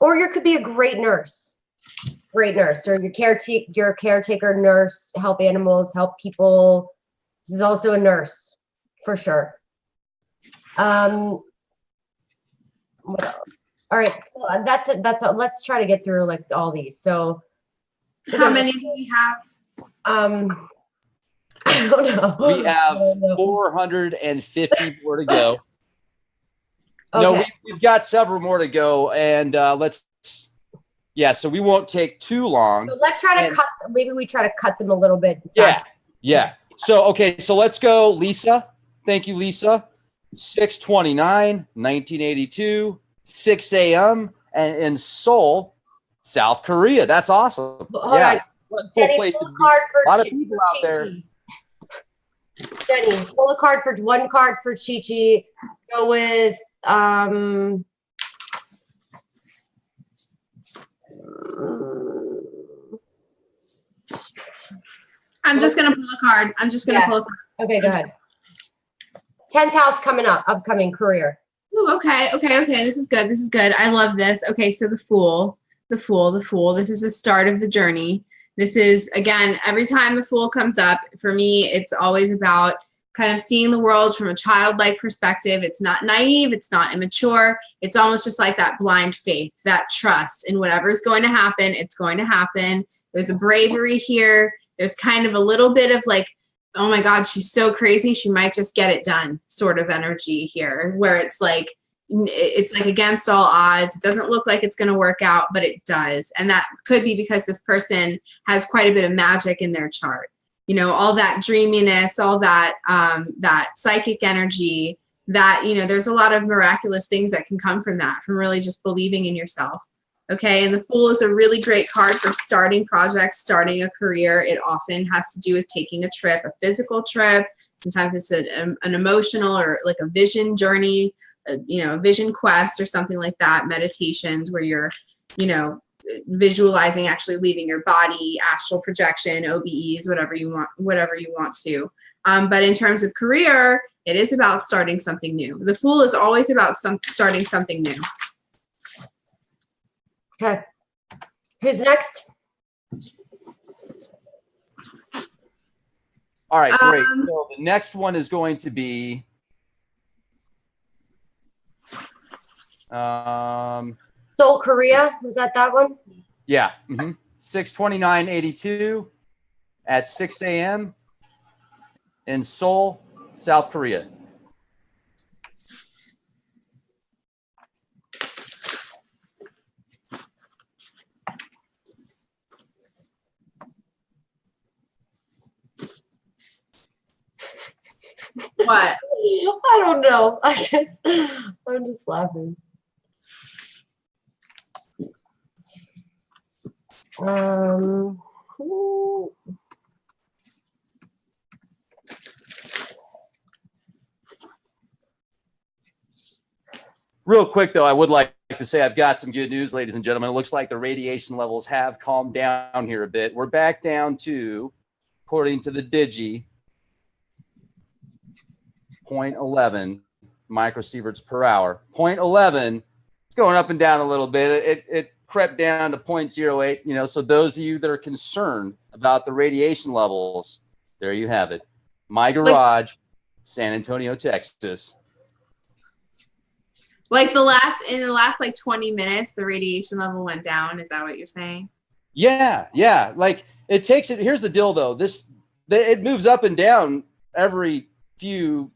Or you could be a great nurse, or your caretaker nurse, help animals, help people. This is also a nurse, for sure. What else? All right, that's it. Let's try to get through like all these. So, how many do we have? I don't know. We have 450 more to go. Okay. No, we've got several more to go, and so we won't take too long. So let's try to maybe we try to cut them a little bit. Yeah. So, okay, so let's go, Lisa. Thank you, Lisa. 6/29, 1982, 6 a.m. and in Seoul, South Korea. That's awesome. Hold on. Cool Denny, place to a be. lot of people out there. Denny, pull a card for one card for Chi-Chi. Go with I'm just gonna pull a card. Pull a card. Okay, go ahead. 10th house upcoming career. Ooh, okay. This is good. I love this. Okay, so the Fool. This is the start of the journey. This is, again, every time the Fool comes up, for me, it's always about kind of seeing the world from a childlike perspective. It's not naive. It's not immature. It's almost just like that blind faith, that trust in whatever's going to happen. It's going to happen. There's a bravery here. There's kind of a little bit of like, oh my God, she's so crazy. She might just get it done sort of energy here, where it's like against all odds. It doesn't look like it's going to work out, but it does. And that could be because this person has quite a bit of magic in their chart. You know, all that dreaminess, all that, that psychic energy, that, you know, there's a lot of miraculous things that can come from that, from really just believing in yourself. Okay. And the Fool is a really great card for starting projects, starting a career. It often has to do with taking a trip, a physical trip. Sometimes it's an emotional or like a vision journey, a vision quest or something like that. Meditations where you're, visualizing actually leaving your body, astral projection, OBEs, whatever you want to. But in terms of career, it is about starting something new. The Fool is always about starting something new. Okay. Who's next? All right, great. So the next one is going to be Seoul, Korea. Was that one? Yeah. 6/29/82 at 6 a.m. in Seoul, South Korea. What? I don't know. I'm just laughing. Real quick, though, I would like to say I've got some good news, ladies and gentlemen. It looks like the radiation levels have calmed down here a bit. We're back down to, according to the Digi, 0.11 microsieverts per hour. 0.11. It's going up and down a little bit. It crept down to 0.08. So those of you that are concerned about the radiation levels, there you have it. My garage, San Antonio, Texas. Like in the last 20 minutes, the radiation level went down. Is that what you're saying? Yeah. Like it takes it. Here's the deal, though. It moves up and down every 10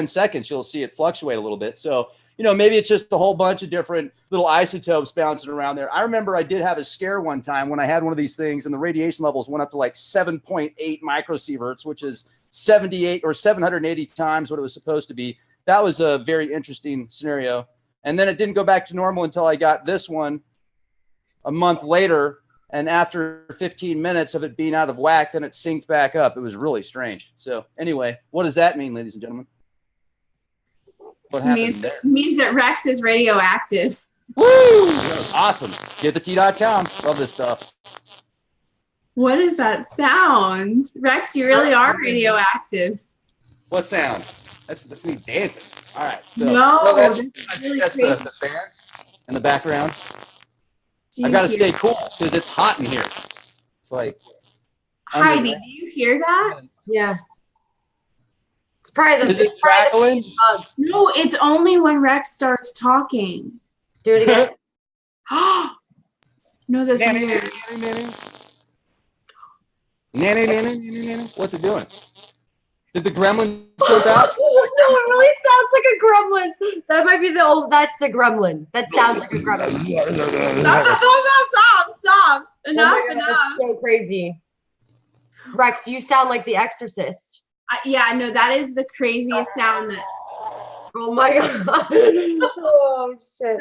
seconds. You'll see it fluctuate a little bit. So, maybe it's just a whole bunch of different little isotopes bouncing around there. I remember I did have a scare one time when I had one of these things and the radiation levels went up to like 7.8 microsieverts, which is 78 or 780 times what it was supposed to be. That was a very interesting scenario. And then it didn't go back to normal until I got this one a month later. And after 15 minutes of it being out of whack, then it synced back up. It was really strange. So anyway, what does that mean, ladies and gentlemen? What happened there? It means that Rex is radioactive. Woo! That was awesome. GetTheT.com. Love this stuff. What is that sound? Rex, you really are radioactive. What sound? That's me dancing. All right. So, no, that's really crazy. The fan. in the background. Do you I gotta hear- stay cool because it's hot in here. It's like Heidi, underground. do you hear that? Yeah. It's probably the, Is it it's probably crackling? the bugs. No, it's only when Rex starts talking. Do it again. No, that's Nanny, weird. nanny, nanny, nanny, nanny, nanny, nanny. What's it doing? Did the gremlin jump out? No, it really sounds like a gremlin. That might be the old. That's the gremlin. That sounds like a gremlin. Stop. Oh Enough, my God, enough. that's so crazy. Rex, you sound like The Exorcist. Yeah, no, that is the craziest sound that. Oh my God. Oh shit.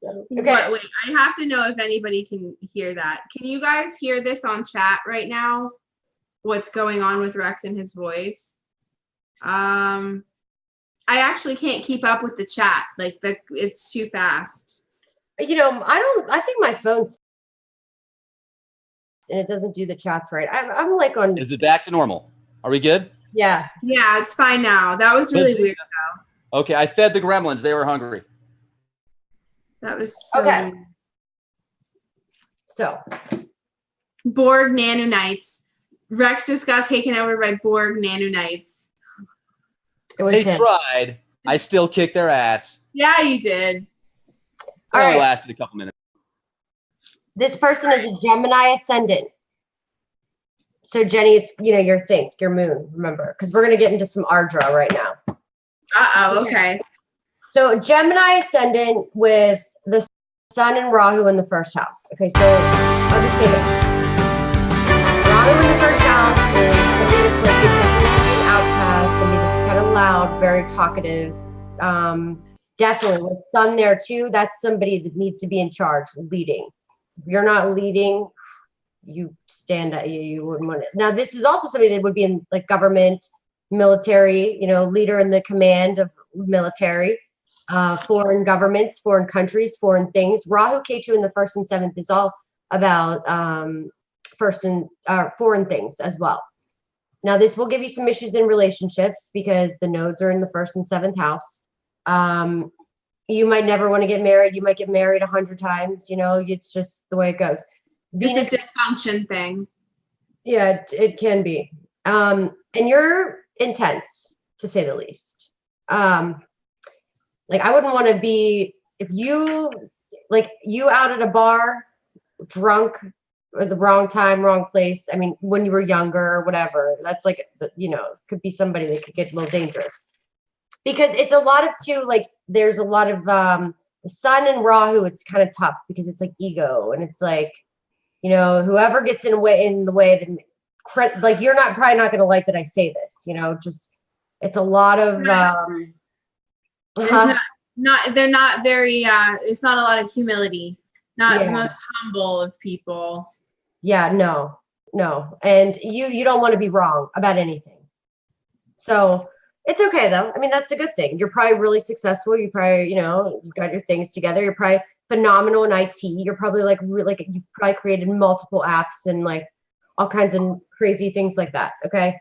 Okay. Wait, I have to know if anybody can hear that. Can you guys hear this on chat right now? What's going on with Rex and his voice? I actually can't keep up with the chat. Like it's too fast. You know, I think my phone's and it doesn't do the chats right. I'm like on. Is it back to normal? Are we good? Yeah. Yeah, it's fine now. That was really weird. Okay, I fed the gremlins. They were hungry. That was so Okay. weird. So Borg Nanonites. Rex just got taken over by Borg Nanonites. it was They him. tried. I still kicked their ass. Yeah, you did. It All only right. lasted a couple minutes. This person is a Gemini ascendant. So Jenny, it's your moon, remember, because we're gonna get into some Ardra right now. Okay. So Gemini ascendant with the Sun and Rahu in the first house. Okay, so I'll just say this. Rahu in the first house is somebody that's like an outcast, somebody that's kind of loud, very talkative. Definitely with Sun there too, that's somebody that needs to be in charge, leading. If you're not leading, you stand at you wouldn't want it. Now this is also somebody that would be in like government, military, leader in the command of military, foreign governments, foreign countries, foreign things. Rahu Ketu in the 1st and 7th is all about foreign things as well. Now this will give you some issues in relationships because the nodes are in the 1st and 7th house. You might never want to get married. You might get married 100 times. It's just the way it goes. Venus, It's a dysfunction thing. yeah, it can be. And you're intense, to say the least. Like I wouldn't want to be if you out at a bar, drunk, or the wrong time, wrong place. I mean, when you were younger or whatever. That's like could be somebody that could get a little dangerous. Because it's a lot of there's a lot of the Sun and Rahu, it's kind of tough because it's like ego and it's like, whoever gets in the way that like you're probably not gonna like that I say this, just it's a lot of There's they're not very it's not a lot of humility. Not Yeah. the most humble of people. yeah, no. And you don't want to be wrong about anything. So it's okay though. I mean, that's a good thing. You're probably really successful. You probably, you got your things together. You're probably phenomenal in IT. You're probably you've probably created multiple apps and like all kinds of crazy things like that. Okay.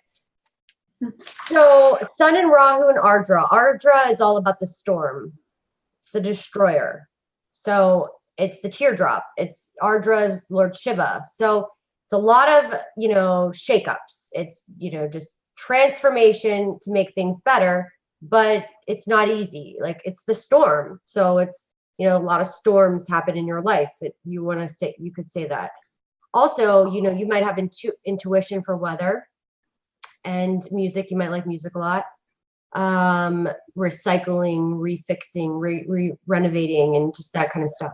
So Sun and Rahu and Ardra. Ardra is all about the storm. It's the destroyer. So it's the teardrop. It's Ardra's Lord Shiva. So it's a lot of, shakeups. It's, just transformation to make things better, but it's not easy. Like it's the storm. So it's, a lot of storms happen in your life. You could say that. Also, you might have intuition for weather and music. You might like music a lot. Recycling, refixing, renovating, and just that kind of stuff.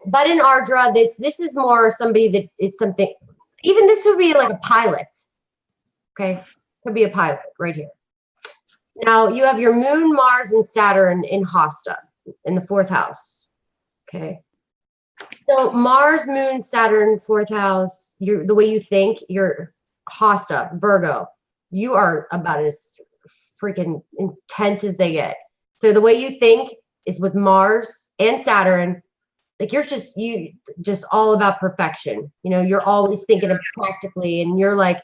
But in Ardra, this is more somebody that is something, even this would be like a pilot. Okay, could be a pilot right here. Now you have your moon, Mars, and Saturn in Hasta in the 4th house. Okay, so Mars, moon, Saturn, 4th house. The way you think, you're Hasta, Virgo. You are about as freaking intense as they get. So the way you think is with Mars and Saturn. Like you're just all about perfection. You're always thinking of practically, and you're like,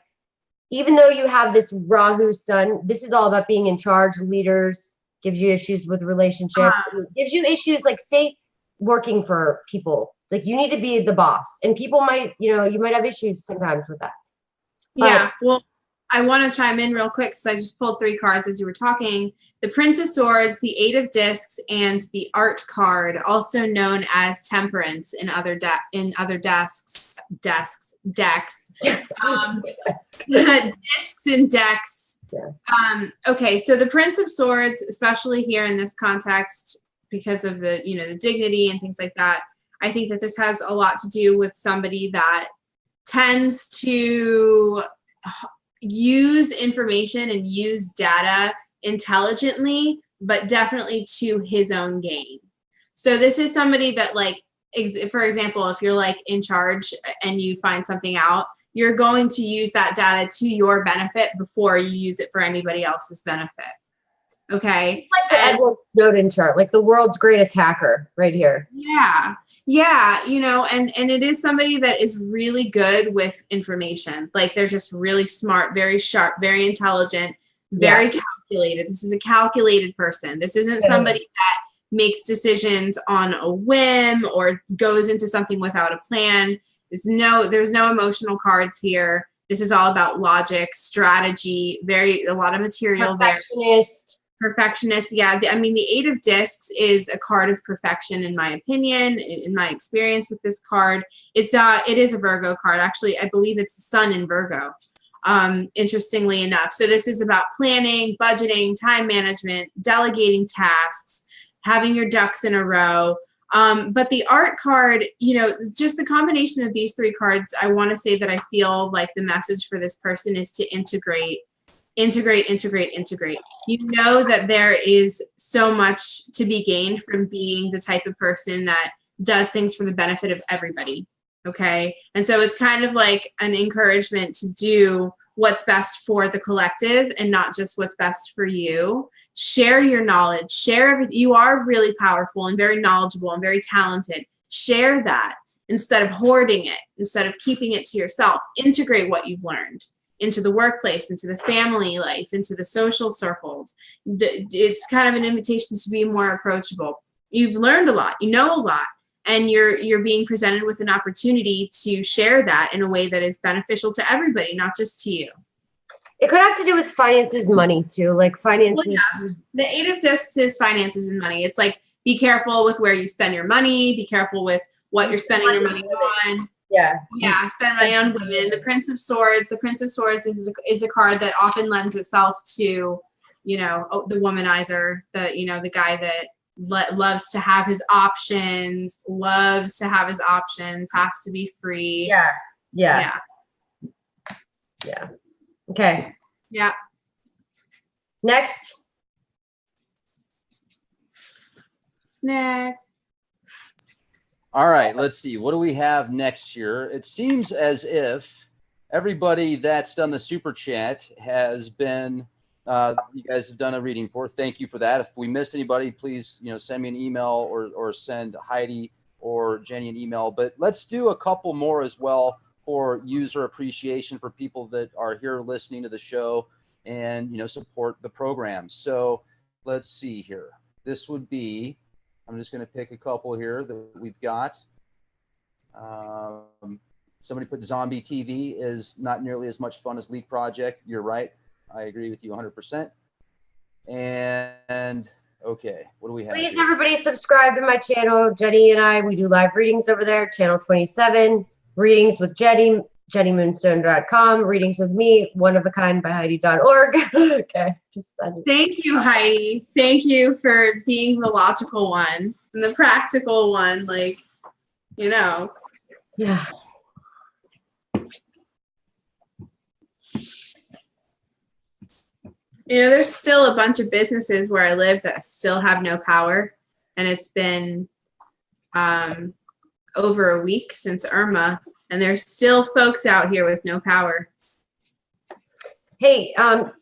even though you have this Rahu Sun, this is all about being in charge, leaders, gives you issues with relationships, gives you issues like say working for people. Like you need to be the boss, and people might, you might have issues sometimes with that. Yeah, well, I want to chime in real quick because I just pulled 3 cards as you were talking. The Prince of Swords, the 8 of Discs, and the Art card, also known as Temperance in other decks. Discs and decks. Yeah. Okay, so the Prince of Swords, especially here in this context, because of the the dignity and things like that, I think that this has a lot to do with somebody that tends to use information and use data intelligently, but definitely to his own gain. So this is somebody that, like, for example, if you're like in charge and you find something out, you're going to use that data to your benefit before you use it for anybody else's benefit. Okay. Like the Edward Snowden chart, like the world's greatest hacker right here. Yeah. And it is somebody that is really good with information. Like they're just really smart, very sharp, very intelligent, very calculated. This is a calculated person. This isn't somebody that makes decisions on a whim or goes into something without a plan. There's no emotional cards here. This is all about logic, strategy, a lot of material there. Perfectionist. Yeah. The 8 of Discs is a card of perfection, in my opinion, in my experience with this card. It is a Virgo card. Actually, I believe it's the sun in Virgo. Interestingly enough. So this is about planning, budgeting, time management, delegating tasks, having your ducks in a row. But the Art card, just the combination of these 3 cards, I want to say that I feel like the message for this person is to integrate. You know that there is so much to be gained from being the type of person that does things for the benefit of everybody. Okay. And so it's kind of like an encouragement to do what's best for the collective and not just what's best for you. Share your knowledge, share everything. You are really powerful and very knowledgeable and very talented. Share that instead of hoarding it, instead of keeping it to yourself. Integrate what you've learned into the workplace, into the family life, into the social circles. It's kind of an invitation to be more approachable. You've learned a lot, you know a lot, and you're being presented with an opportunity to share that in a way that is beneficial to everybody, not just to you. It could have to do with finances, money too, like finances. Well, yeah. The 8 of Discs is finances and money. It's like, be careful with where you spend your money, be careful with what you're spending your money on. Yeah, spend money on women. The Prince of Swords is a card that often lends itself to, the womanizer, the guy that loves to have his options, has to be free. Yeah. Okay. Yeah. Next. All right, let's see. What do we have next here? It seems as if everybody that's done the super chat has been, you guys have done a reading for. Thank you for that. If we missed anybody, please, send me an email or send Heidi or Jenny an email. But let's do a couple more as well for user appreciation for people that are here listening to the show and, support the program. So let's see here. This would be, I'm just going to pick a couple here that we've got. Somebody put Zombie TV is not nearly as much fun as Leak Project. You're right. I agree with you 100%. And okay, what do we have? Please, here? everybody subscribe to my channel. Jenny and I, we do live readings over there. Channel 27, readings with Jenny, jennymoonstone.com, readings with me, oneofakindbyheidi.org. Okay. Thank you, Heidi. Thank you for being the logical one and the practical one. Yeah. There's still a bunch of businesses where I live that still have no power. And it's been over a week since Irma. And there's still folks out here with no power. Hey, that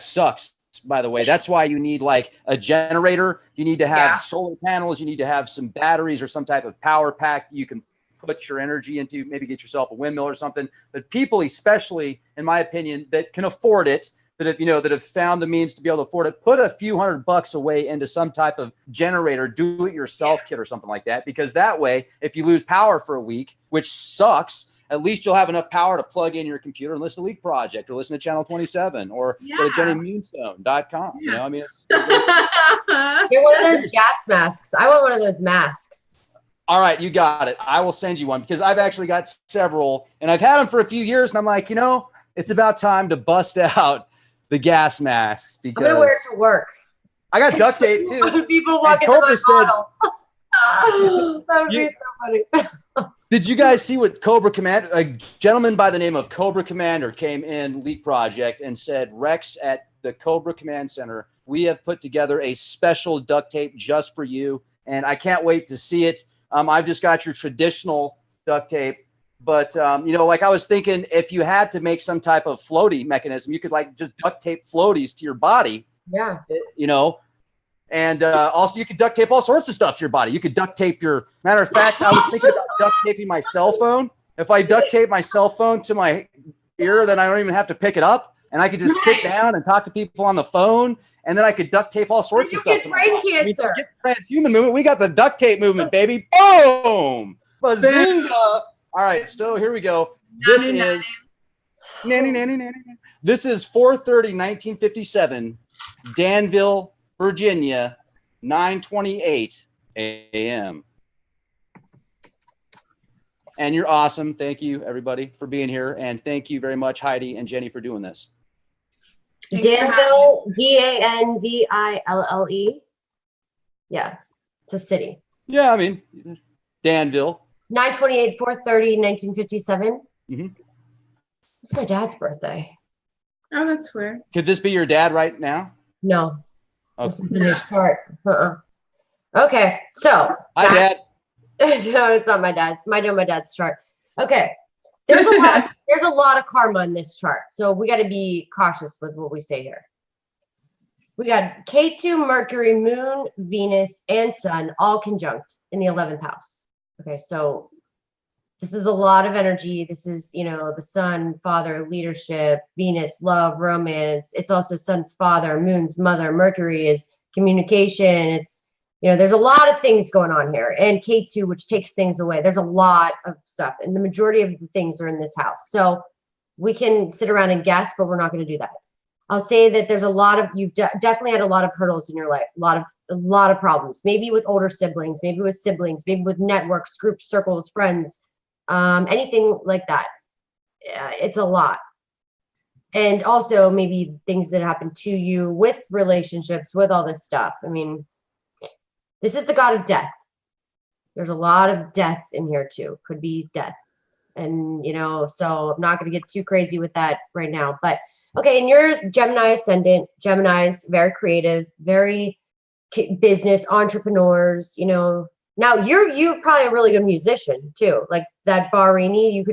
sucks, by the way. That's why you need like a generator. You need to have solar panels. You need to have some batteries or some type of power pack you can put your energy into, maybe get yourself a windmill or something. But people, especially in my opinion, that can afford it, that have found the means to be able to afford it, put a few $100 away into some type of generator, do it yourself kit or something like that. Because that way, if you lose power for a week, which sucks, at least you'll have enough power to plug in your computer and listen to Leak Project or listen to Channel 27 or go to JennyMoonstone.com. You know, I mean, Get one of those gas masks. I want one of those masks. All right, you got it. I will send you one because I've actually got several and I've had them for a few years and I'm like, it's about time to bust out the gas masks because I'm gonna wear it to work. I got duct tape too. People walk into my bottle. That would be so funny. Did you guys see what Cobra Commander, a gentleman by the name of Cobra Commander came in Leak Project and said, Rex, at the Cobra Command Center, we have put together a special duct tape just for you. And I can't wait to see it. I've just got your traditional duct tape. But, like I was thinking, if you had to make some type of floaty mechanism, you could like just duct tape floaties to your body. Yeah. And also you could duct tape all sorts of stuff to your body. You could duct tape matter of fact, I was thinking about duct taping my cell phone. If I duct tape my cell phone to my ear, then I don't even have to pick it up. And I could just sit down and talk to people on the phone. And then I could duct tape all sorts of stuff to my body. Cancer. Transhuman movement. We got the duct tape movement, baby. Boom! Bazinga! All right, so here we go. This is This is 4/30/1957, Danville, Virginia, 9:28 a.m. And you're awesome. Thank you, everybody, for being here. And thank you very much, Heidi and Jenny, for doing this. Danville, Danville. Yeah, it's a city. Yeah, I mean, Danville. 9/28, 4/30, 1957. Mm-hmm. It's my dad's birthday. Oh, that's weird. Could this be your dad right now? No. Okay. This is in his chart. Okay, so. Hi, Dad. No, it's not my dad. I know my dad's chart. Okay. There's a lot of karma in this chart. So we got to be cautious with what we say here. We got K2, Mercury, Moon, Venus, and Sun all conjunct in the 11th house. Okay, so this is a lot of energy. This is, the Sun, father, leadership, Venus, love, romance. It's also Sun's father, Moon's mother. Mercury is communication. It's, there's a lot of things going on here. And K2, which takes things away. There's a lot of stuff. And the majority of the things are in this house. So we can sit around and guess, but we're not going to do that. I'll say that there's a lot of, you've definitely had a lot of hurdles in your life, a lot of problems, maybe with older siblings, maybe with networks, groups, circles, friends, anything like that. It's a lot. And also maybe things that happen to you with relationships, with all this stuff. I mean, this is the god of death. There's a lot of death in here too. Could be death. And, so I'm not going to get too crazy with that right now, but okay, and yours, Gemini ascendant. Gemini's very creative, very business entrepreneurs. Now you're probably a really good musician too. Like that Barini,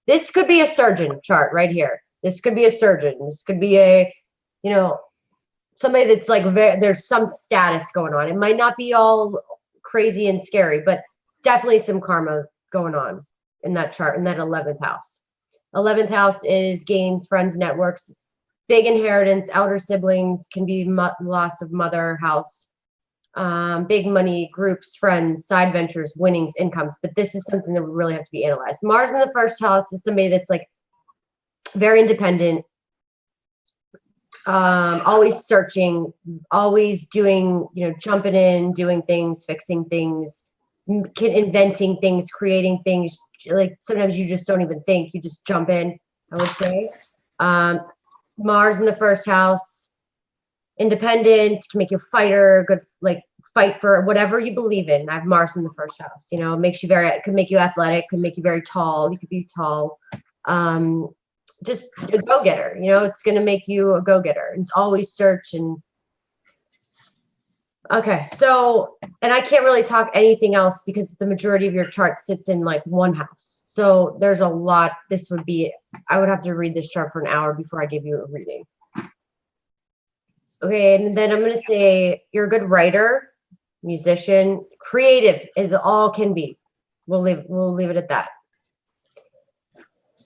this could be a surgeon chart right here. This could be a surgeon. This could be a, somebody that's like there's some status going on. It might not be all crazy and scary, but definitely some karma going on in that chart in that 11th house. 11th house is gains, friends, networks, big inheritance, elder siblings, can be loss of mother house, big money, groups, friends, side ventures, winnings, incomes. But this is something that would really have to be analyzed. Mars in the first house is somebody that's like very independent, always searching, always doing, jumping in, doing things, fixing things, inventing things, creating things. Like sometimes you just don't even think, you just jump in, I would say. Mars in the first house, independent, can make you a fighter, good, like fight for whatever you believe in. I have Mars in the first house, it could make you athletic, could make you very tall. You could be tall. Just a go-getter, it's going to make you a go-getter and always search. And okay, so, and I can't really talk anything else because the majority of your chart sits in like one house. So there's a lot. I would have to read this chart for an hour before I give you a reading. Okay, and then I'm going to say you're a good writer, musician, creative as all can be. We'll leave it at that.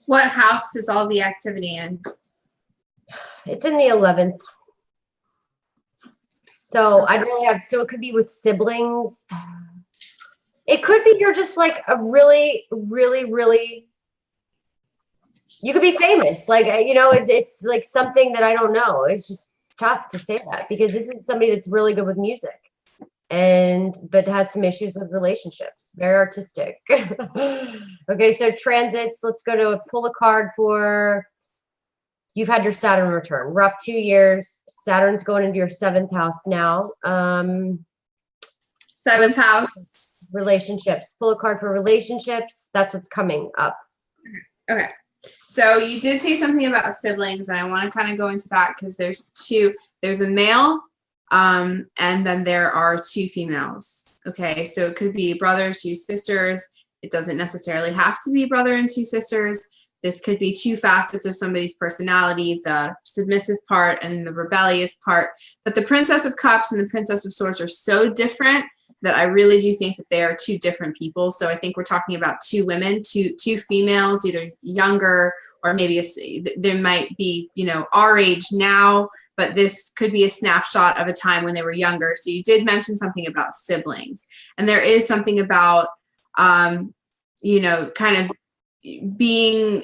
What house is all the activity in? It's in the 11th. So I'd really have, so it could be with siblings. It could be you're just like a really, really, really, you could be famous. Like, it's like something that I don't know. It's just tough to say that because this is somebody that's really good with music but has some issues with relationships. Very artistic. Okay, so transits, let's go to pull a card for, you've had your Saturn return. Rough 2 years. Saturn's going into your 7th house now. 7th house. Relationships. Pull a card for relationships. That's what's coming up. Okay. So you did say something about siblings, and I want to kind of go into that because there's two. There's a male, and then there are 2 females. Okay, so it could be brothers, 2 sisters. It doesn't necessarily have to be brother and 2 sisters. This could be 2 facets of somebody's personality, the submissive part and the rebellious part. But the Princess of Cups and the Princess of Swords are so different that I really do think that they are 2 different people. So I think we're talking about 2 women, two females, either younger or maybe there might be, our age now, but this could be a snapshot of a time when they were younger. So you did mention something about siblings, and there is something about, kind of being,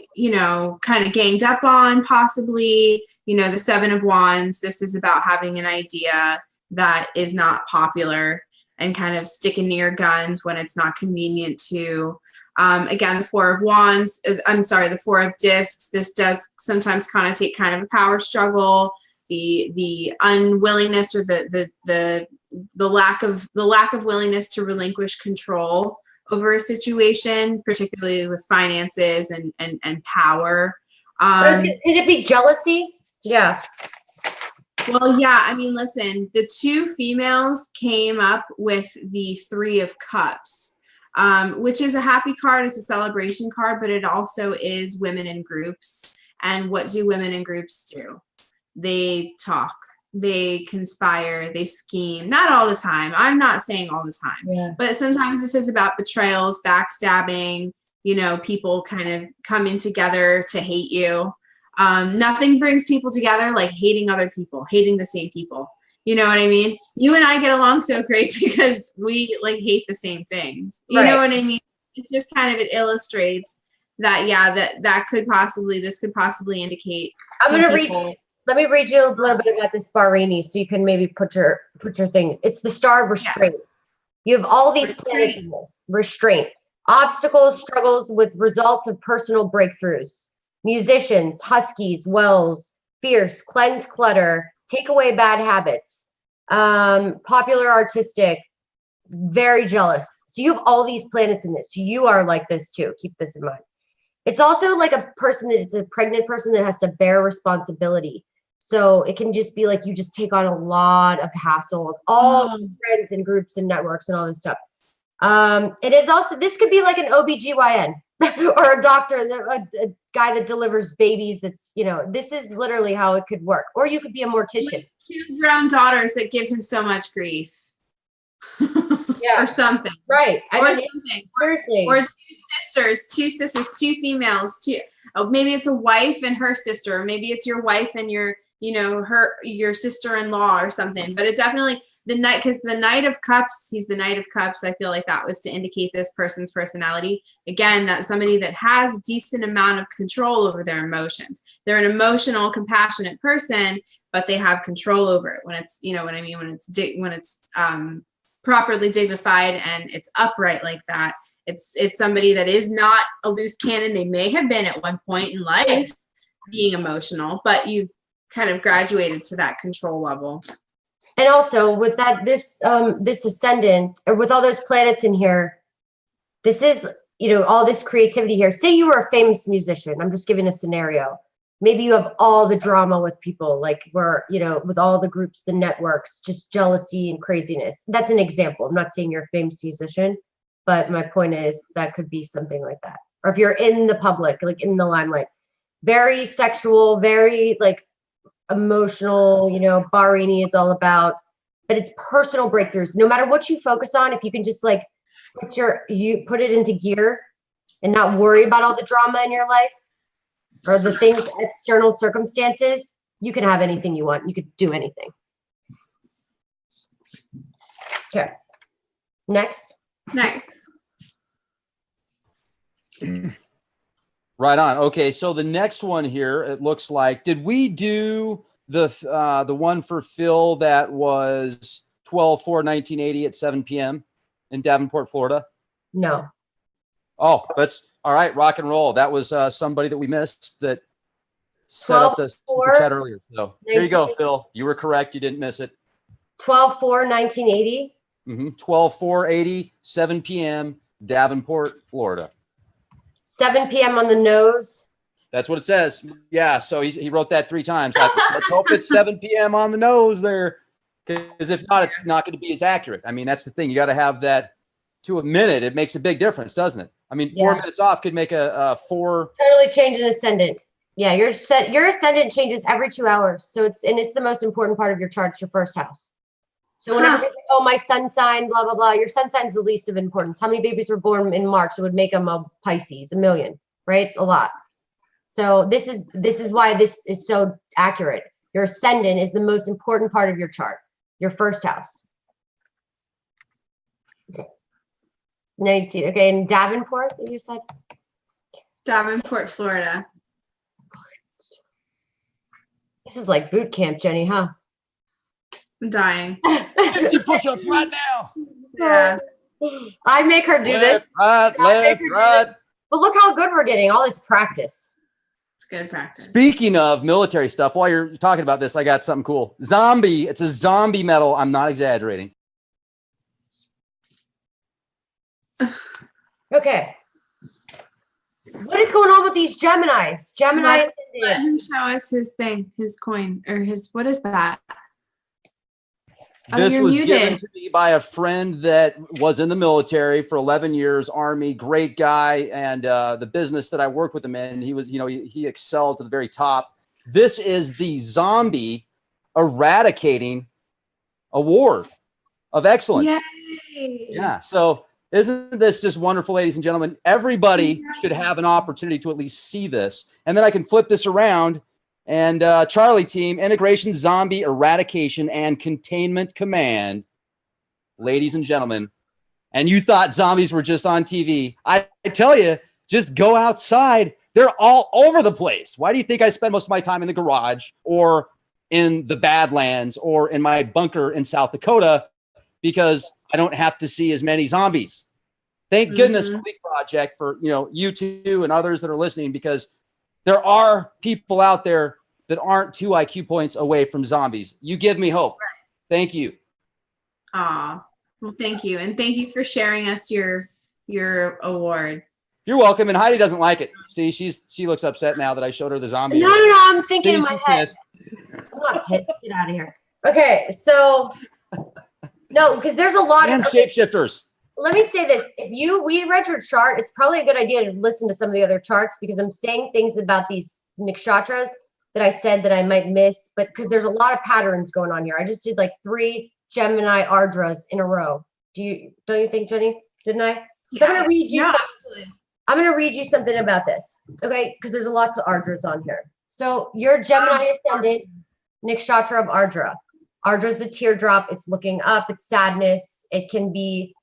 kind of ganged up on possibly, the 7 of Wands. This is about having an idea that is not popular and kind of sticking to your guns when it's not convenient to. Again, the 4 of Wands, the 4 of Discs, this does sometimes connotate kind of a power struggle, the unwillingness or the lack of willingness to relinquish control over a situation, particularly with finances and power. Could it be jealousy? Yeah. Well, yeah, I mean, listen, the 2 females came up with the 3 of Cups, which is a happy card. It's a celebration card, but it also is women in groups. And what do women in groups do? They talk, they conspire, they scheme. Not all the time. I'm not saying all the time, but sometimes this is about betrayals, backstabbing, people kind of coming together to hate you. Nothing brings people together like hating other people, hating the same people. You know what I mean? You and I get along so great because we like hate the same things. You know what I mean? It's just kind of, it illustrates that, this could possibly indicate. Let me read you a little bit about this Bahraini so you can maybe put your things. It's the Star of Restraint. Yeah. You have all these planets in this. Restraint. Obstacles, struggles with results of personal breakthroughs. Musicians, huskies, wells, fierce, cleanse clutter, take away bad habits, popular, artistic, very jealous. So you have all these planets in this. So you are like this too. Keep this in mind. It's also like a person it's a pregnant person that has to bear responsibility. So it can just be like you just take on a lot of hassle of all friends and groups and networks and all this stuff. It is also, this could be like an OBGYN or a doctor, a guy that delivers babies. That's, this is literally how it could work. Or you could be a mortician. Like 2 grown daughters that give him so much grief. Yeah. Or something. Right. Or something. Seriously. Or 2 females, maybe it's a wife and her sister, or maybe it's your wife and your sister-in-law or something. But it definitely, because the Knight of Cups, he's the Knight of Cups. I feel like that was to indicate this person's personality. Again, that's somebody that has decent amount of control over their emotions. They're an emotional, compassionate person, but they have control over it when it's, when it's properly dignified and it's upright like that. It's somebody that is not a loose cannon. They may have been at one point in life being emotional, but you've kind of graduated to that control level. And also with that, this ascendant, or with all those planets in here, this is, all this creativity here. Say you were a famous musician. I'm just giving a scenario. Maybe you have all the drama with people, like where, with all the groups, the networks, just jealousy and craziness. That's an example. I'm not saying you're a famous musician, but my point is that could be something like that. Or if you're in the public, like in the limelight, very sexual, very like emotional, Bahraini is all about, but it's personal breakthroughs. No matter what you focus on, if you can just like put it into gear and not worry about all the drama in your life or the things, external circumstances, You can have anything you want. You could do anything. Okay. Next. Nice. Right on. Okay, so the next one here, it looks like, did we do the one for Phil that was 12/4/1980 at 7 p.m. in Davenport, Florida? No. Oh, that's all right. Rock and roll. That was somebody that we missed that set up the super chat earlier. So here you go, Phil. You were correct. You didn't miss it. 12/4/1980. 12/4/80, 7 p.m. Davenport, Florida. 7 p.m. on the nose. That's what it says. Yeah. So he wrote that 3 times. Let's hope it's 7 p.m. on the nose there, because if not, it's not going to be as accurate. I mean, that's the thing. You got to have that to a minute. It makes a big difference, doesn't it? I mean, 4 minutes off could make a 4. Totally change an ascendant. Yeah, your ascendant changes every 2 hours. So it's the most important part of your chart, your first house. So whenever people say, oh, my sun sign, blah, blah, blah, your sun sign is the least of importance. How many babies were born in March that would make them a Pisces? 1 million, right? A lot. So this is why this is so accurate. Your ascendant is the most important part of your chart, your first house. 19. Okay, in Davenport, you said? Davenport, Florida. This is like boot camp, Jenny, huh? I'm dying. 50 push-ups right now. Yeah. I make her do this. Right, left, right. But look how good we're getting. All this practice. It's good practice. Speaking of military stuff, while you're talking about this, I got something cool. Zombie. It's a zombie medal. I'm not exaggerating. Okay. What is going on with these Geminis? Gemini. Let him show us his thing, his coin, or his, what is that? This you're was muted. given to me by a friend that was in the military for 11 years, Army, great guy. And the business that I worked with him in, he was, he excelled to the very top. This is the Zombie Eradicating Award of Excellence. Yay. Yeah. So isn't this just wonderful, ladies and gentlemen? Everybody should have an opportunity to at least see this. And then I can flip this around. And Charlie team, Integration, Zombie, Eradication, and Containment Command. Ladies and gentlemen, and you thought zombies were just on TV. I tell you, just go outside. They're all over the place. Why do you think I spend most of my time in the garage or in the Badlands or in my bunker in South Dakota? Because I don't have to see as many zombies. Thank goodness for the project, for you two and others that are listening, because there are people out there that aren't 2 IQ points away from zombies. You give me hope. Thank you. Aw, well, thank you. And thank you for sharing us your award. You're welcome. And Heidi doesn't like it. See, she looks upset now that I showed her the zombie. No, I'm thinking in my head. I'm not pissed. Get out of here. Okay, so no, because there's a lot of shapeshifters. Let me say this. If we read your chart, it's probably a good idea to listen to some of the other charts, because I'm saying things about these nakshatras that I said that I might miss, but because there's a lot of patterns going on here. I just did like 3 Gemini Ardras in a row. Don't you think, Jenny? Didn't I? So I'm gonna read you something. I'm gonna read you something about this. Okay, because there's a lot of Ardras on here. So your Gemini ascendant, nakshatra of Ardra. Ardra is the teardrop. It's looking up. It's sadness. It can be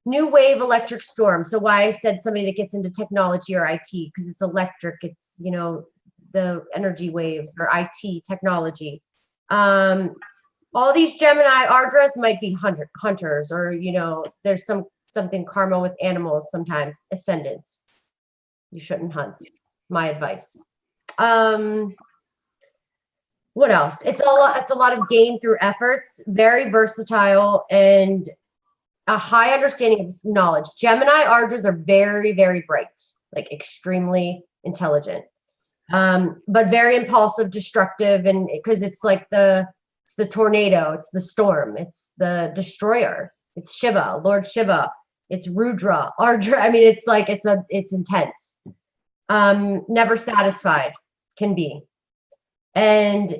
new wave electric storm. So why I said somebody that gets into technology or IT, because it's electric. It's the energy waves or IT technology. All these Gemini Ardras might be hunters, or there's something karma with animals sometimes. Ascendants. You shouldn't hunt. My advice. What else? It's a lot of gain through efforts, very versatile, and a high understanding of knowledge. Gemini Ardras are very, very bright, like extremely intelligent. But very impulsive, destructive, and because it's like it's the tornado, it's the storm, it's the destroyer, it's Shiva, Lord Shiva, it's Rudra, Ardra. I mean, it's intense. Never satisfied, can be. And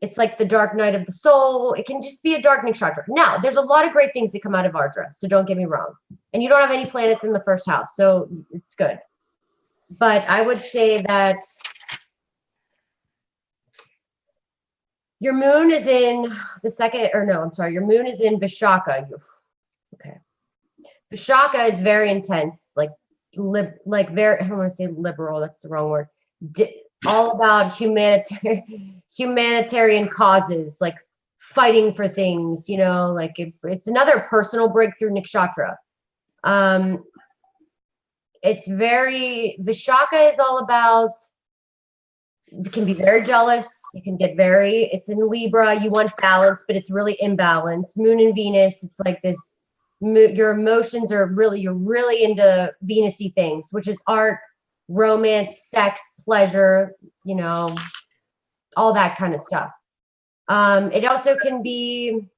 it's like the dark night of the soul. It can just be a dark nakshatra. Now, there's a lot of great things that come out of Ardra, so don't get me wrong. And you don't have any planets in the first house, so it's good. But I would say that Your moon is in the second, or no, I'm sorry. Your moon is in Vishaka. Okay. Vishaka is very intense, like very, I don't want to say liberal, that's the wrong word. All about humanitarian causes, like fighting for things, you know, like it's another personal breakthrough nakshatra. Vishaka is all about, you can be very jealous. You can get it's in Libra. You want balance, but it's really imbalanced. Moon and Venus, it's like this, your emotions are you're really into Venus-y things, which is art, romance, sex, pleasure, you know, all that kind of stuff. It also can be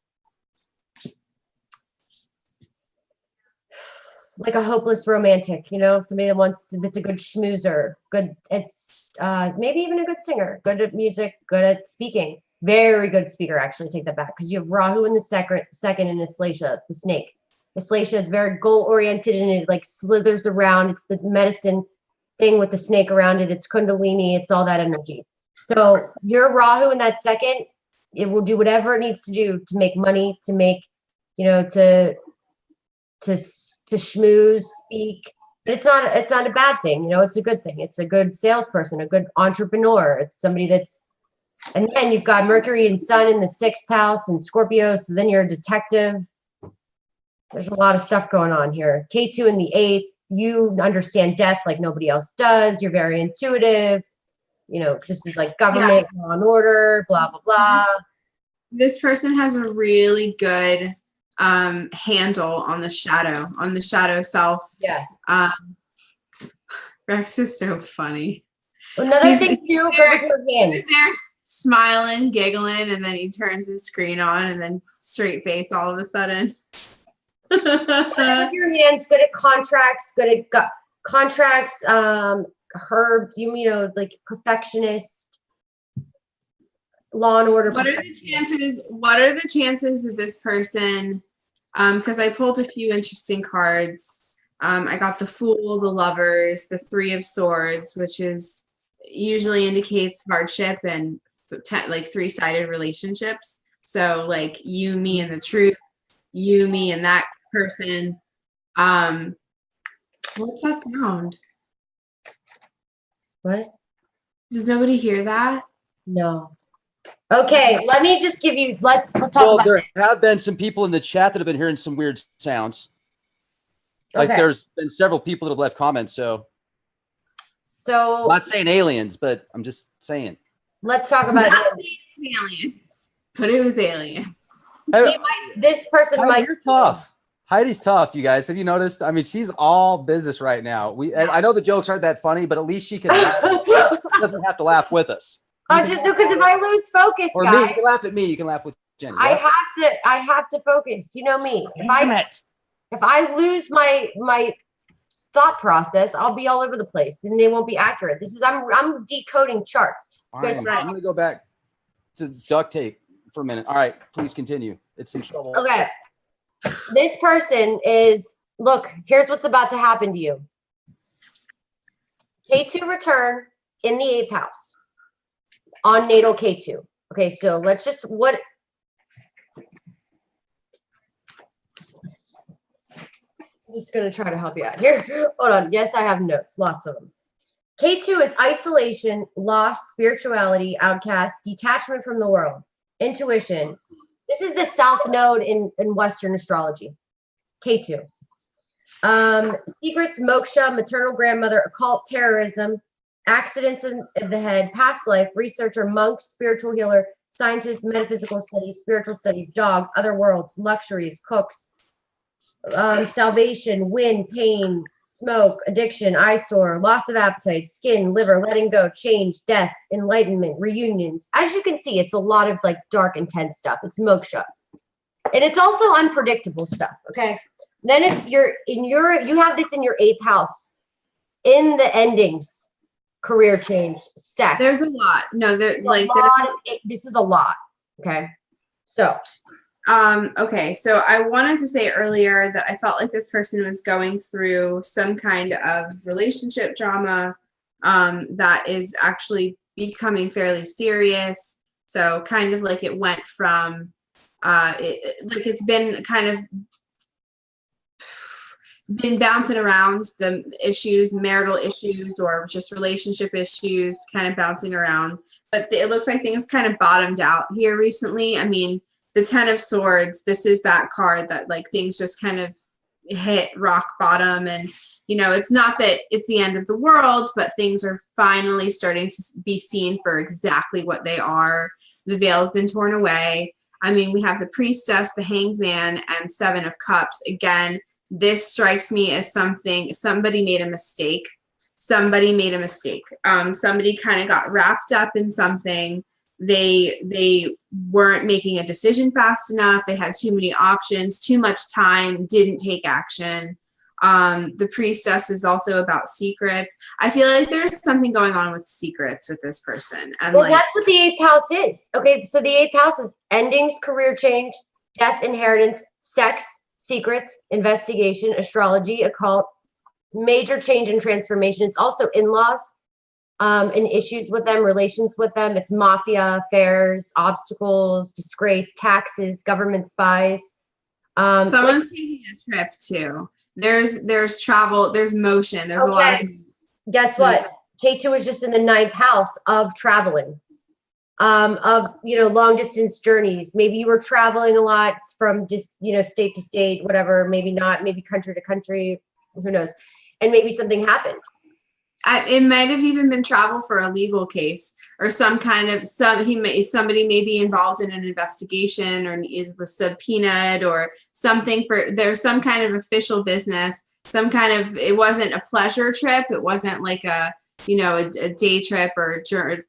like a hopeless romantic, you know, somebody that's a good schmoozer, it's maybe even a good singer, good at music, good at speaking, very good speaker, actually, take that back, because you have Rahu in the second in Aslesha, the snake. Aslesha is very goal-oriented, and it like slithers around. It's the medicine thing with the snake around it. It's Kundalini. It's all that energy. So your Rahu in that second, it will do whatever it needs to do to make money, to make, you know, to schmooze, speak. But it's not a bad thing. You know, it's a good thing. It's a good salesperson, a good entrepreneur. It's somebody and then you've got Mercury and Sun in the 6th house and Scorpio. So then you're a detective. There's a lot of stuff going on here. K2 in the 8th. You understand death like nobody else does. You're very intuitive. You know, this is like government, law and order, blah, blah, blah. This person has a really good handle on the shadow self. Yeah. Rex is so funny. Another thing too, go with your hands. He's there smiling, giggling, and then he turns his screen on and then straight face all of a sudden. Good with your hands, good at contracts, good at contracts, you know, like perfectionist, law and order. What are the chances that this person, because I pulled a few interesting cards. I got the Fool, the Lovers, the Three of Swords, which is usually indicates hardship and like 3-sided relationships. So like you, me, and the truth, you, me, and that person. What's that sound? What? Does nobody hear that? No. Okay, let me just give you, we'll talk about there have been some people in the chat that have been hearing some weird sounds. Like there's been several people that have left comments, so I'm not saying aliens, but I'm just saying. Let's talk about aliens. But it was aliens. This person might. You're tough. Heidi's tough, you guys. Have you noticed? I mean, she's all business right now. I know the jokes aren't that funny, but at least she can laugh. She doesn't have to laugh with us. Because if I lose focus, or guys, me, you can laugh at me. You can laugh with Jenny. I have to focus. You know me. If I lose my thought process, I'll be all over the place and they won't be accurate. I'm decoding charts. Fine. I'm gonna go back to duct tape for a minute. All right, please continue. It's in trouble. Okay. This person look, here's what's about to happen to you. K2 return in the 8th house on natal K2. Okay, so let's just I'm just going to try to help you out here. Hold on. Yes, I have notes, lots of them. K2 is isolation, loss, spirituality, outcast, detachment from the world, intuition. This is the South Node in Western astrology. K2. Secrets, moksha, maternal grandmother, occult, terrorism, accidents of the head, past life, researcher, monk, spiritual healer, scientist, metaphysical studies, spiritual studies, dogs, other worlds, luxuries, cooks, salvation, wind, pain, smoke, addiction, eyesore, loss of appetite, skin, liver, letting go, change, death, enlightenment, reunions. As you can see, it's a lot of like dark, intense stuff. It's moksha. And it's also unpredictable stuff, okay? Then it's you have this in your 8th house. In the endings, career change, sex. There's a lot. No, this is a lot, okay? So okay, so I wanted to say earlier that I felt like this person was going through some kind of relationship drama that is actually becoming fairly serious. So kind of like it went from, like it's been kind of been bouncing around the issues, marital issues, or just relationship issues, kind of bouncing around. But it looks like things kind of bottomed out here recently. I mean, the 10 of Swords, this is that card that like things just kind of hit rock bottom. And, you know, it's not that it's the end of the world, but things are finally starting to be seen for exactly what they are. The veil's been torn away. I mean, we have the Priestess, the Hanged Man, and 7 of Cups. Again, this strikes me as somebody made a mistake. Somebody made a mistake. Somebody kind of got wrapped up in something. They weren't making a decision fast enough. They had too many options, too much time, didn't take action. The Priestess is also about secrets. I feel like there's something going on with secrets with this person. And well, like, that's what the 8th house is. Okay, so the 8th house is endings, career change, death, inheritance, sex, secrets, investigation, astrology, occult, major change and transformation. It's also in-laws, and issues with them, relations with them. It's mafia, affairs, obstacles, disgrace, taxes, government spies. someone's taking a trip too. There's travel, there's motion, there's a lot of. Guess what? K2 was just in the 9th house of traveling, of, you know, long distance journeys. Maybe you were traveling a lot from just, you know, state to state, whatever, maybe not, maybe country to country, who knows? And maybe something happened. It might have even been travel for a legal case or some kind of somebody may be involved in an investigation or was subpoenaed or something there's some kind of official business, some kind of, it wasn't a pleasure trip. It wasn't like a, you know, a day trip or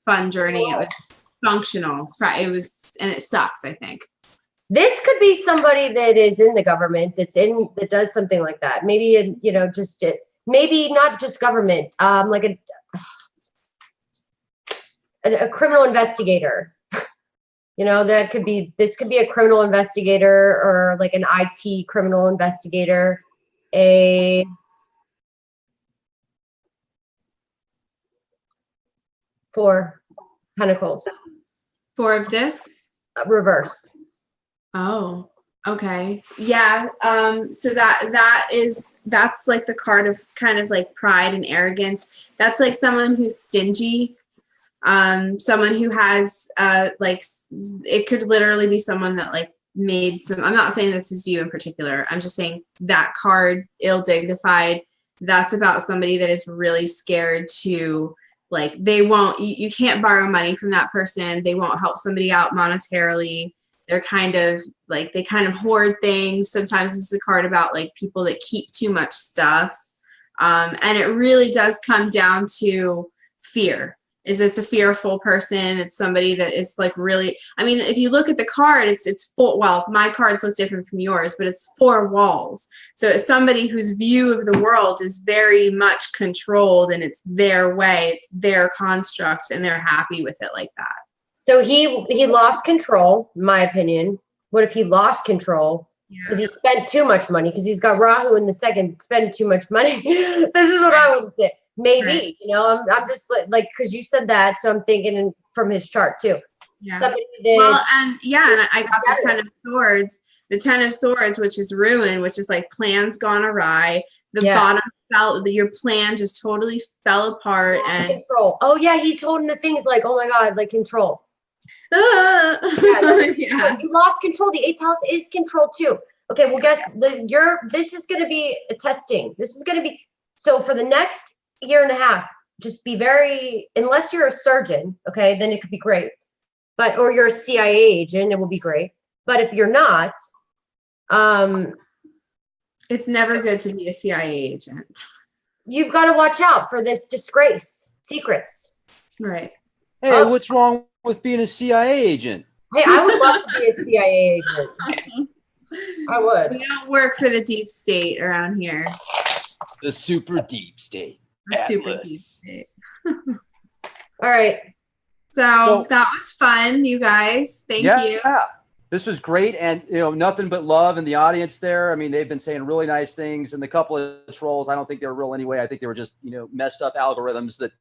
fun journey. It was functional. It was, and it sucks, I think. This could be somebody that is in the government that does something like that. Maybe, you know, maybe not just government, like a criminal investigator. You know, this could be a criminal investigator or like an IT criminal investigator. A 4 Pentacles. 4 of Discs. Reverse. Oh, okay. Yeah. So that's like the card of kind of like pride and arrogance. That's like someone who's stingy. Someone who has like, it could literally be someone that like made some, I'm not saying this is you in particular. I'm just saying that card, ill-dignified, that's about somebody that is really scared to, like, they won't, you can't borrow money from that person. They won't help somebody out monetarily. They're kind of like, they kind of hoard things. Sometimes it's a card about like people that keep too much stuff. And it really does come down to fear. It's a fearful person. It's somebody that is like really, I mean, if you look at the card, it's full, well, my cards look different from yours, but it's 4 walls. So it's somebody whose view of the world is very much controlled and it's their way, it's their construct, and they're happy with it like that. So he lost control, in my opinion. What if he lost control? Because he spent too much money, because he's got Rahu in the 2nd, spend too much money. This is what I would say. Maybe, right. You know, I'm just like, because you said that, so I'm thinking from his chart too. Yeah. Well, and I got the 10 of Swords. The 10 of Swords, which is ruin, which is like plans gone awry. The bottom fell, your plan just totally fell apart. And control. Oh yeah, he's holding the things like, oh my God, like control. Yeah. You lost control. The 8th house is control too. Okay, well guys, this is going to be a testing. This is going to be, so for the next year and a half, just be very, unless you're a surgeon, okay, then it could be great. But, or you're a CIA agent, it will be great. But if you're not, it's never good to be a CIA agent. You've got to watch out for this disgrace, secrets. Right. Hey, what's wrong with being a CIA agent? Hey, I would love to be a CIA agent. I would. We don't work for the deep state around here. The super deep state. The super deep state. All right. So that was fun, you guys. Thank you. Yeah, this was great. And, you know, nothing but love in the audience there. I mean, they've been saying really nice things. And the couple of trolls, I don't think they were real anyway. I think they were just, you know, messed up algorithms that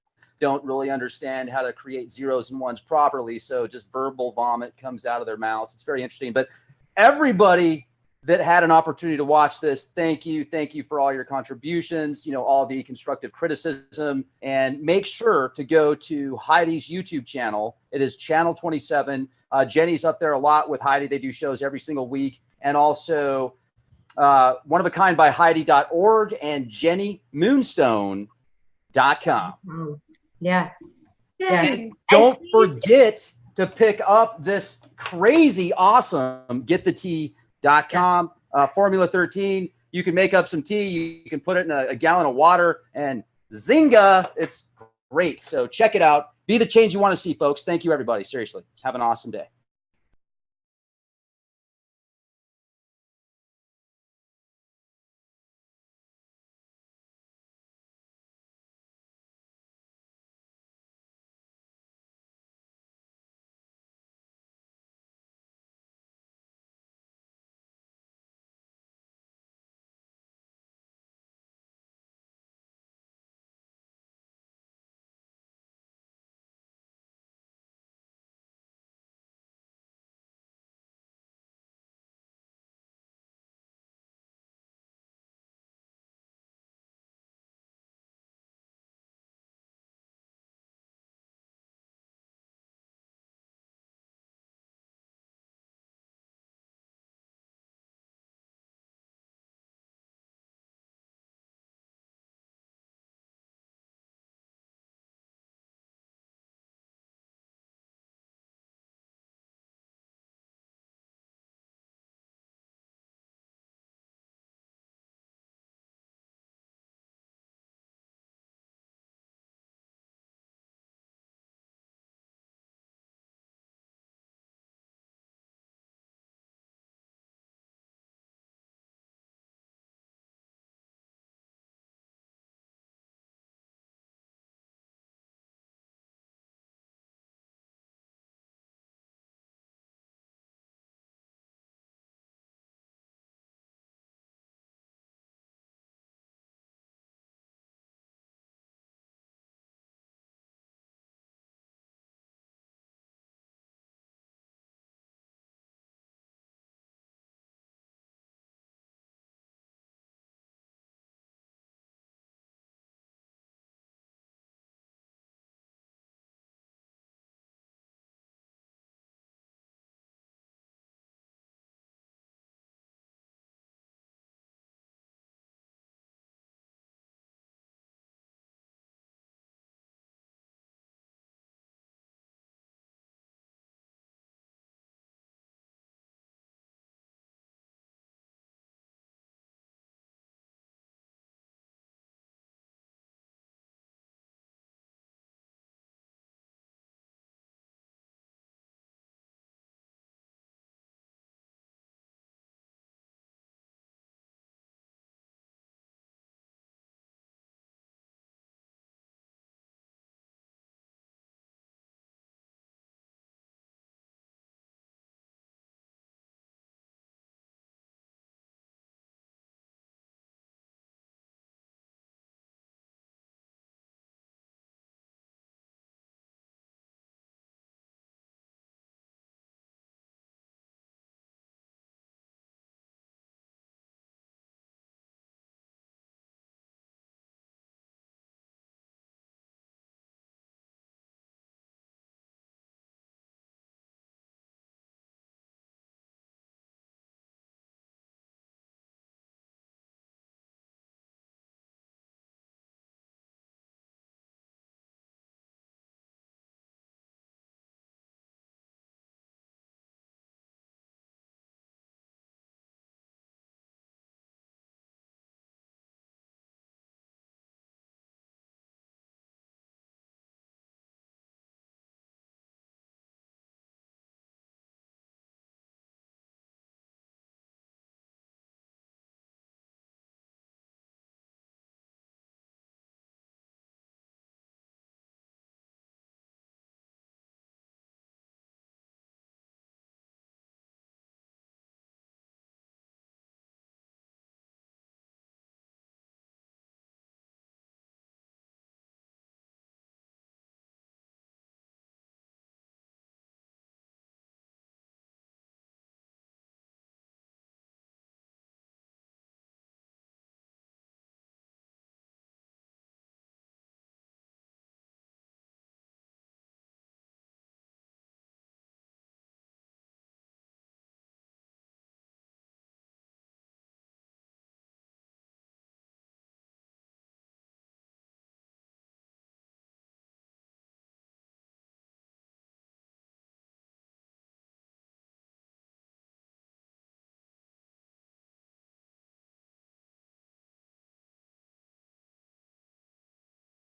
don't really understand how to create zeros and ones properly. So just verbal vomit comes out of their mouths. It's very interesting. But everybody that had an opportunity to watch this, thank you. Thank you for all your contributions, all the constructive criticism. And make sure to go to Heidi's YouTube channel. It is Channel 27. Jenny's up there a lot with Heidi. They do shows every single week. And also One of a Kind by Heidi.org and JennyMoonstone.com. Yeah. Yay. Don't forget to pick up this crazy awesome GetTheTea.com Formula 13. You can make up some tea. You can put it in a gallon of water and zinga. It's great. So check it out. Be the change you want to see, folks. Thank you, everybody. Seriously. Have an awesome day.